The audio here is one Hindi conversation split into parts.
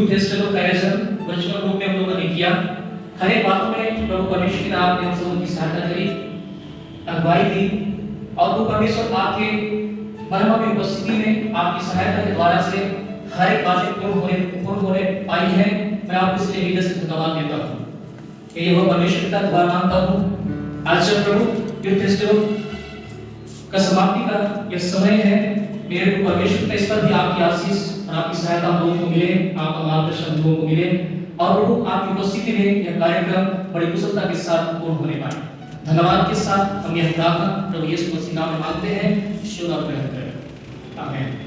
फेस्टिवल का आयोजन वर्चुअल रूप में हम लोगों ने किया। हर एक बातों में प्रभु परमेश्वर ने आपने हम सबों की सहायता करी, अगुवाई दी, और प्रभु परमेश्वर आपके महिमा में उपस्थिति में आपकी सहायता के द्वारा से हर एक बातें पूर्ण होने पाई है। मैं आपको इसलिए हृदय से धन्यवाद देता हूँ। ये वो परमेश्वर का द्वारा मानता हूँ। आज जब प्रभु यूथ फेस्टिवल का समाप्ति का यह समय है, मेरे को परमेश्वर का इस पर भी आपकी आशीष और आपकी सहायता हम लोगों को मिले, आपका मार्गदर्शन हम लोगों को मिले, और प्रभु आपकी उपस्थिति में यह कार्यक्रम बड़ी कुशलता के साथ पूर्ण होने पाए। धन्यवाद के साथ हम यह प्रार्थना प्रभु यीशु मसीह नाम में मांगते हैं। ईश्वर आपको रहमत करे। आमीन।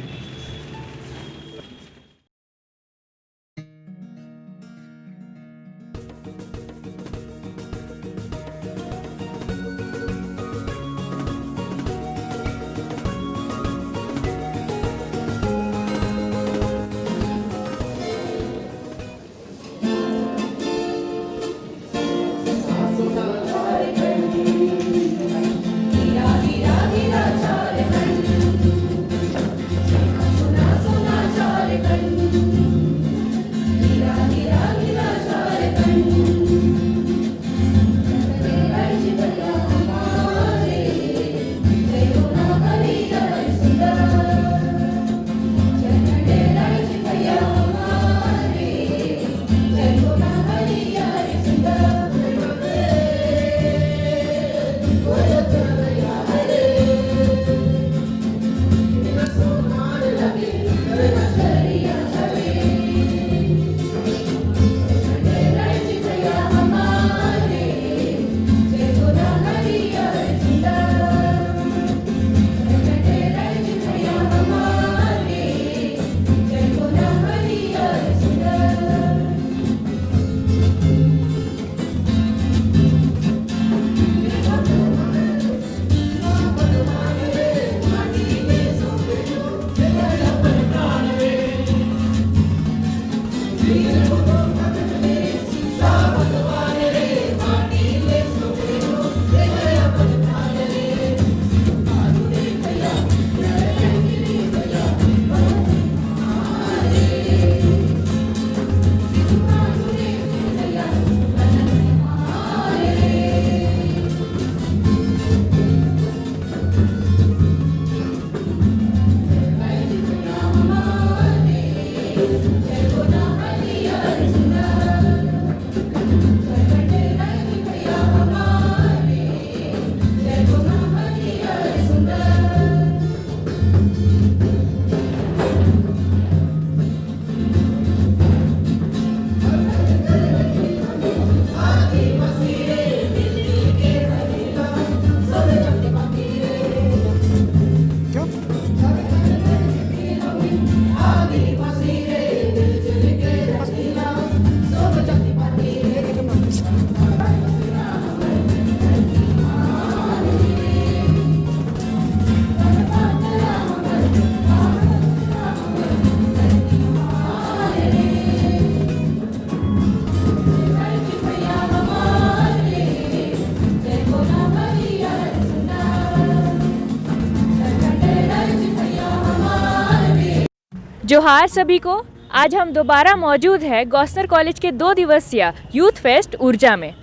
जोहार सभी को। आज हम दोबारा मौजूद है गौसनर कॉलेज के 2 दिवसीय यूथ फेस्ट ऊर्जा में।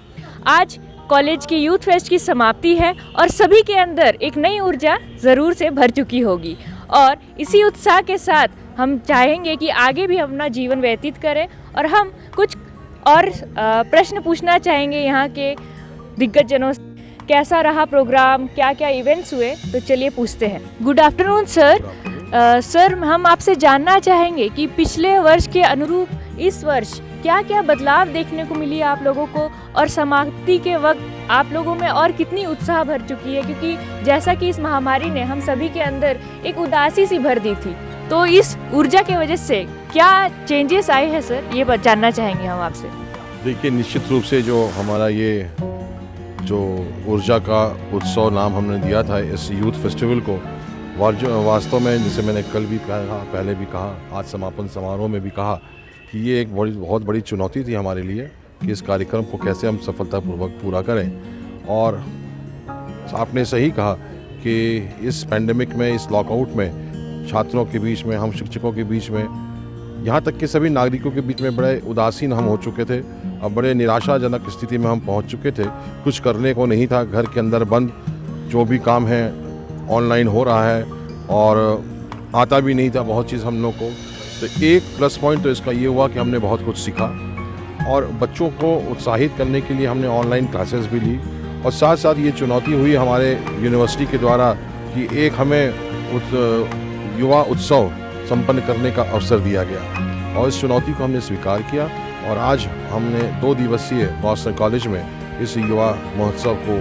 आज कॉलेज की यूथ फेस्ट की समाप्ति है और सभी के अंदर एक नई ऊर्जा ज़रूर से भर चुकी होगी, और इसी उत्साह के साथ हम चाहेंगे कि आगे भी अपना जीवन व्यतीत करें, और हम कुछ और प्रश्न पूछना चाहेंगे यहाँ के दिग्गज जनों से। कैसा रहा प्रोग्राम, क्या क्या इवेंट्स हुए, तो चलिए पूछते हैं। Good afternoon sir. सर, हम आपसे जानना चाहेंगे कि पिछले वर्ष के अनुरूप इस वर्ष क्या क्या बदलाव देखने को मिली आप लोगों को, और समाप्ति के वक्त आप लोगों में और कितनी उत्साह भर चुकी है, क्योंकि जैसा कि इस महामारी ने हम सभी के अंदर एक उदासी सी भर दी थी, तो इस ऊर्जा के वजह से क्या चेंजेस आए हैं सर, ये जानना चाहेंगे हम आपसे। देखिए, निश्चित रूप से जो हमारा ये जो ऊर्जा का उत्सव नाम हमने दिया था इस यूथ फेस्टिवल को, वास्तव में जैसे मैंने कल भी कहा, पहले भी कहा, आज समापन समारोह में भी कहा कि ये एक बहुत बड़ी चुनौती थी हमारे लिए कि इस कार्यक्रम को कैसे हम सफलतापूर्वक पूरा करें। और आपने सही कहा कि इस पैंडेमिक में, इस लॉकआउट में, छात्रों के बीच में, हम शिक्षकों के बीच में यहाँ तक कि सभी नागरिकों के बीच में बड़े उदासीन हम हो चुके थे। अब बड़े निराशाजनक स्थिति में हम पहुँच चुके थे। कुछ करने को नहीं था, घर के अंदर बंद, जो भी काम है ऑनलाइन हो रहा है और आता भी नहीं था बहुत चीज़ हम लोग को। तो एक प्लस पॉइंट तो इसका ये हुआ कि हमने बहुत कुछ सीखा और बच्चों को उत्साहित करने के लिए हमने ऑनलाइन क्लासेस भी ली। और साथ साथ ये चुनौती हुई हमारे यूनिवर्सिटी के द्वारा कि एक हमें युवा उत्सव संपन्न करने का अवसर दिया गया और इस चुनौती को हमने स्वीकार किया और आज हमने 2 दिवसीय गॉस्सनर कॉलेज में इस युवा महोत्सव को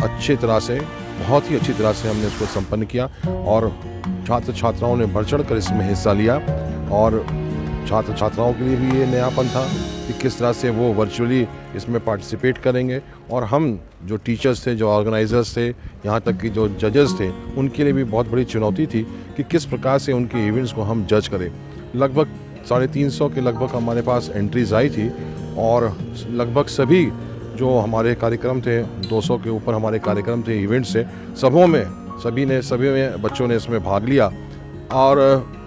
अच्छी तरह से, बहुत ही अच्छी तरह से हमने इसको संपन्न किया और छात्र छात्राओं ने बढ़ चढ़ कर इसमें हिस्सा लिया। और छात्र छात्राओं के लिए भी ये नयापन था कि किस तरह से वो वर्चुअली इसमें पार्टिसिपेट करेंगे और हम जो टीचर्स थे, जो ऑर्गेनाइजर्स थे, यहाँ तक कि जो जजेस थे, उनके लिए भी बहुत बड़ी चुनौती थी कि किस प्रकार से उनके इवेंट्स को हम जज करें। लगभग 350 के लगभग हमारे पास एंट्रीज आई थी और लगभग सभी जो हमारे कार्यक्रम थे, 200 के ऊपर हमारे कार्यक्रम थे, इवेंट्स थे, सभी में बच्चों ने इसमें भाग लिया और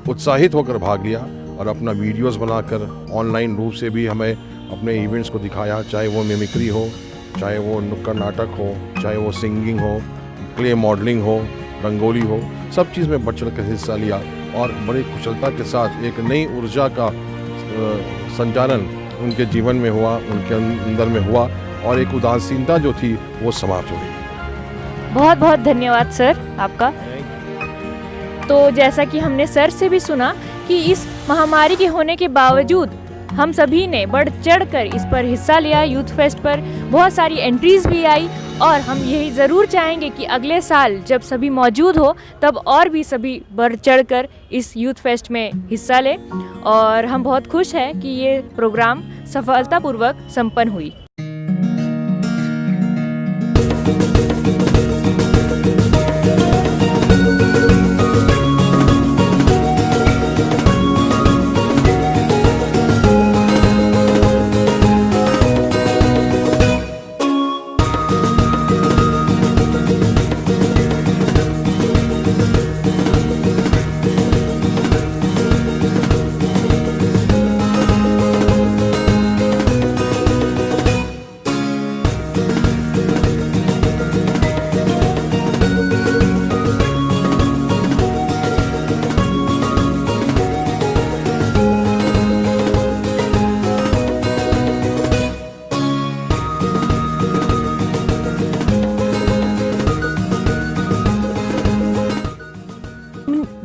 उत्साहित होकर भाग लिया और अपना वीडियोस बनाकर ऑनलाइन रूप से भी हमें अपने इवेंट्स को दिखाया, चाहे वो मिमिक्री हो, चाहे वो नुक्कड़ नाटक हो, चाहे वो सिंगिंग हो, क्ले मॉडलिंग हो, रंगोली हो, सब चीज़ में बढ़ चढ़ कर हिस्सा लिया और बड़ी कुशलता के साथ एक नई ऊर्जा का संचालन उनके जीवन में हुआ, उनके अंदर में हुआ और एक उदासीनता जो थी वो समाप्त हो गई। बहुत बहुत धन्यवाद सर आपका। तो जैसा कि हमने सर से भी सुना कि इस महामारी के होने के बावजूद हम सभी ने बढ़ चढ़कर इस पर हिस्सा लिया। यूथ फेस्ट पर बहुत सारी एंट्रीज भी आई और हम यही ज़रूर चाहेंगे कि अगले साल जब सभी मौजूद हो तब और भी सभी बढ़ चढ़कर इस यूथ फेस्ट में हिस्सा लें। और हम बहुत खुश हैं कि ये प्रोग्राम सफलतापूर्वक संपन्न हुई।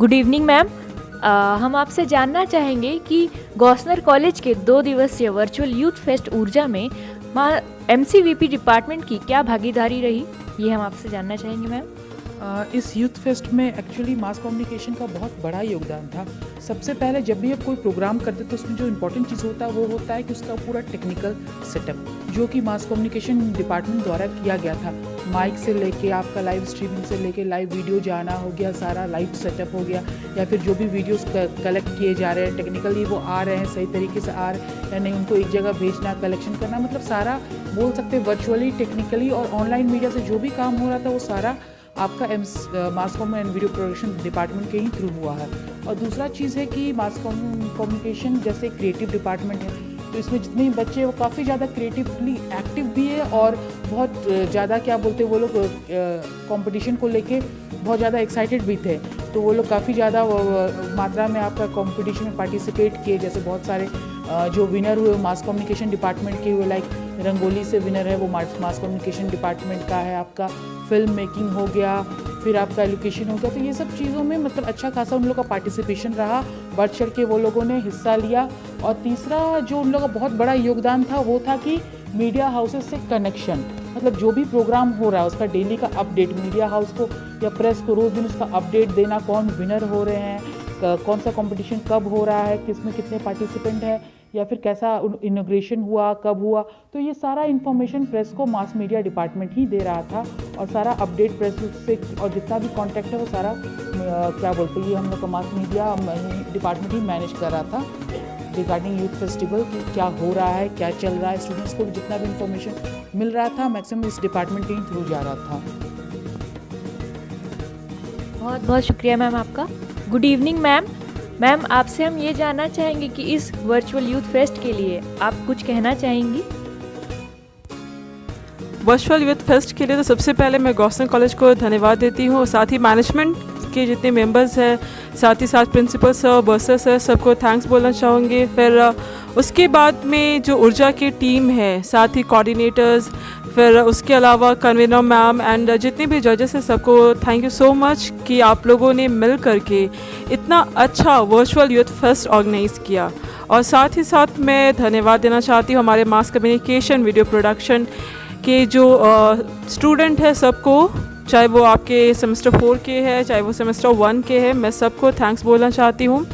गुड इवनिंग मैम, हम आपसे जानना चाहेंगे कि गॉस्सनर कॉलेज के 2 दिवसीय वर्चुअल यूथ फेस्ट ऊर्जा में MCVP डिपार्टमेंट की क्या भागीदारी रही, ये हम आपसे जानना चाहेंगे मैम। इस यूथ फेस्ट में एक्चुअली मास कम्युनिकेशन का बहुत बड़ा योगदान था। सबसे पहले जब भी आप कोई प्रोग्राम करते तो उसमें जो इम्पोर्टेंट चीज़ होता है वो होता है कि उसका पूरा टेक्निकल सेटअप जो कि मास कम्युनिकेशन डिपार्टमेंट द्वारा किया गया था। माइक से लेके आपका लाइव स्ट्रीमिंग से लेके लाइव वीडियो जाना हो गया, सारा लाइव सेटअप हो गया, या फिर जो भी वीडियोस कलेक्ट किए जा रहे हैं टेक्निकली वो आ रहे हैं सही तरीके से आ रहे हैं या नहीं, उनको एक जगह भेजना, कलेक्शन करना, मतलब सारा बोल सकते हैं वर्चुअली, टेक्निकली और ऑनलाइन मीडिया से जो भी काम हो रहा था वो सारा आपका mass comm and video production department के ही थ्रू हुआ है। और दूसरा चीज़ है कि मास कम्युनिकेशन जैसे क्रिएटिव डिपार्टमेंट है तो इसमें जितने भी बच्चे वो काफ़ी ज़्यादा क्रिएटिवली एक्टिव भी है और बहुत ज़्यादा क्या बोलते हैं वो लोग कंपटीशन को लेके बहुत ज़्यादा एक्साइटेड भी थे। तो वो लोग काफ़ी ज़्यादा मात्रा में आपका कंपटीशन में पार्टिसिपेट किए। जैसे बहुत सारे जो विनर हुए मास कम्युनिकेशन डिपार्टमेंट के हुए, लाइक रंगोली से विनर है वो मास कम्युनिकेशन डिपार्टमेंट का है, आपका फिल्म मेकिंग हो गया, फिर आपका एजुकेशन हो गया। तो ये सब चीज़ों में मतलब अच्छा खासा उन लोगों का पार्टिसिपेशन रहा, बढ़ चढ़ के वो लोगों ने हिस्सा लिया। और तीसरा जो उन लोगों का बहुत बड़ा योगदान था वो था कि मीडिया हाउसेस से कनेक्शन, मतलब जो भी प्रोग्राम हो रहा है उसका डेली का अपडेट मीडिया हाउस को या प्रेस को रोज़ दिन उसका अपडेट देना, कौन विनर हो रहे हैं, कौन सा कंपटीशन कब हो रहा है, किसमें कितने पार्टिसिपेंट हैं, या फिर कैसा इनॉग्रेशन हुआ, कब हुआ। तो ये सारा इन्फॉर्मेशन प्रेस को मास मीडिया डिपार्टमेंट ही दे रहा था और सारा अपडेट प्रेस से और जितना भी कॉन्टैक्ट है वो सारा क्या बोलते हैं ये हम लोग का मास मीडिया डिपार्टमेंट ही मैनेज कर रहा था रिगार्डिंग यूथ फेस्टिवल कि क्या हो रहा है, क्या चल रहा है। स्टूडेंट्स को जितना भी इंफॉर्मेशन मिल रहा था मैक्सिमम इस डिपार्टमेंट के ही थ्रू जा रहा था। बहुत बहुत शुक्रिया मैम आपका। गुड इवनिंग मैम, मैम, आपसे हम ये जानना चाहेंगे कि इस वर्चुअल यूथ फेस्ट के लिए आप कुछ कहना चाहेंगी? वर्चुअल यूथ फेस्ट के लिए तो सबसे पहले मैं गॉस्सन कॉलेज को धन्यवाद देती हूँ, साथ ही मैनेजमेंट के जितने मेंबर्स हैं, साथ ही साथ प्रिंसिपल सर, बर्सर सर, सबको थैंक्स बोलना चाहूँगी। फिर उसके बाद में जो ऊर्जा की टीम है, साथ ही कोऑर्डिनेटर्स, फिर उसके अलावा कन्वीनर मैम एंड जितने भी जजेस हैं, सबको थैंक यू सो मच कि आप लोगों ने मिल करके इतना अच्छा वर्चुअल यूथ फेस्ट ऑर्गेनाइज़ किया। और साथ ही साथ मैं धन्यवाद देना चाहती हूँ हमारे मास कम्युनिकेशन, वीडियो प्रोडक्शन के जो स्टूडेंट है सबको, चाहे वो आपके सेमेस्टर 4 के हैं, चाहे वो सेमेस्टर 1 के हैं, मैं सबको थैंक्स बोलना चाहती हूँ।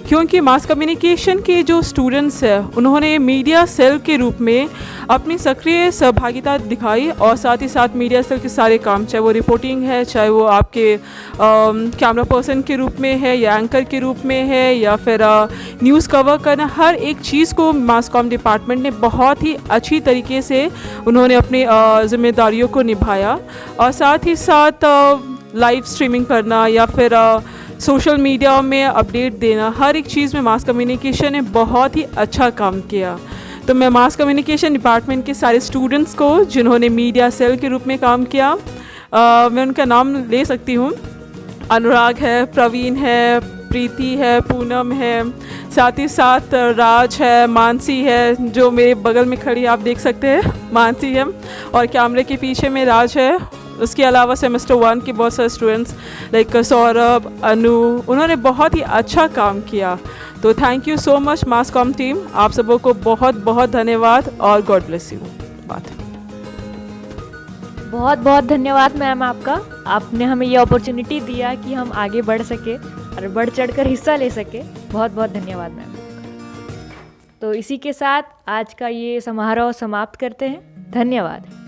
क्योंकि मास कम्युनिकेशन के जो स्टूडेंट्स हैं उन्होंने मीडिया सेल के रूप में अपनी सक्रिय सहभागिता दिखाई और साथ ही साथ मीडिया सेल के सारे काम, चाहे वो रिपोर्टिंग है, चाहे वो आपके कैमरा पर्सन के रूप में है या एंकर के रूप में है या फिर न्यूज़ कवर करना, हर एक चीज़ को मास कॉम डिपार्टमेंट ने बहुत ही अच्छी तरीके से उन्होंने अपनी जिम्मेदारियों को निभाया। और साथ ही साथ लाइव स्ट्रीमिंग करना या फिर सोशल मीडिया में अपडेट देना, हर एक चीज़ में मास कम्युनिकेशन ने बहुत ही अच्छा काम किया। तो मैं मास कम्युनिकेशन डिपार्टमेंट के सारे स्टूडेंट्स को जिन्होंने मीडिया सेल के रूप में काम किया, मैं उनका नाम ले सकती हूँ। अनुराग है, प्रवीण है, प्रीति है, पूनम है, साथ ही साथ राज है, मानसी है जो मेरे बगल में खड़ी आप देख सकते हैं, मानसी है, और कैमरे के पीछे में राज है। उसके अलावा सेमेस्टर 1 के बहुत सारे स्टूडेंट्स लाइक सौरभ, अनु, उन्होंने बहुत ही अच्छा काम किया। तो thank you so much mass com team, आप सबों को बहुत बहुत धन्यवाद और गॉड ब्लेस यू। बहुत बहुत धन्यवाद मैम आपका, आपने हमें ये अपॉर्चुनिटी दिया कि हम आगे बढ़ सके और बढ़ चढ़कर हिस्सा ले सके। बहुत बहुत धन्यवाद मैम। तो इसी के साथ आज का ये समारोह समाप्त करते हैं। धन्यवाद।